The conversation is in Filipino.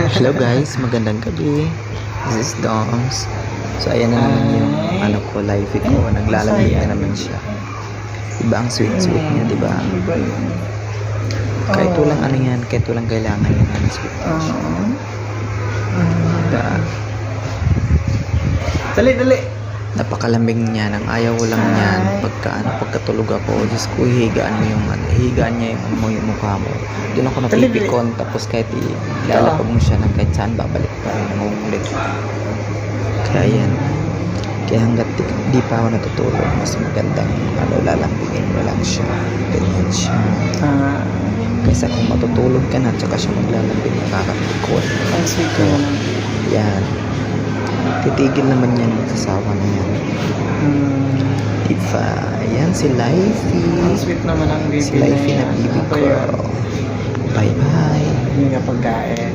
Hello guys, magandang gabi. This is Doms. So ayan na naman yung ano ko, live ko. Naglalambing na naman siya. Diba ang sweet-sweet niya, diba? Iba yun. Kahit walang ano yan, kahit walang kailangan yan ang sweet niya siya. Diba? Dali. Napakalambing niya, nang ayaw ko lang niyan. Pagkatulog ako, Diyos ko, higaan niya yung mukha mo. Doon ako napipikon, tapos kahit ilalapag mo siya ng kahit saan, babalik pa rin, nangungulit. Kaya yan. Kaya hanggat di pa ako natutulog, mas magandang lalambingin mo lang siya. Ganyan siya. Kaysa kung matutulog ka na, tsaka siya maglalambing, nakakapikon. Ang sweet ko naman. Yan. Titigil naman yan, magsasawa na yan. Diba? Yan si Lifey. Ang sweet naman ang baby Si Lifey na baby girl. Bye-bye. Hindi nga pagkain.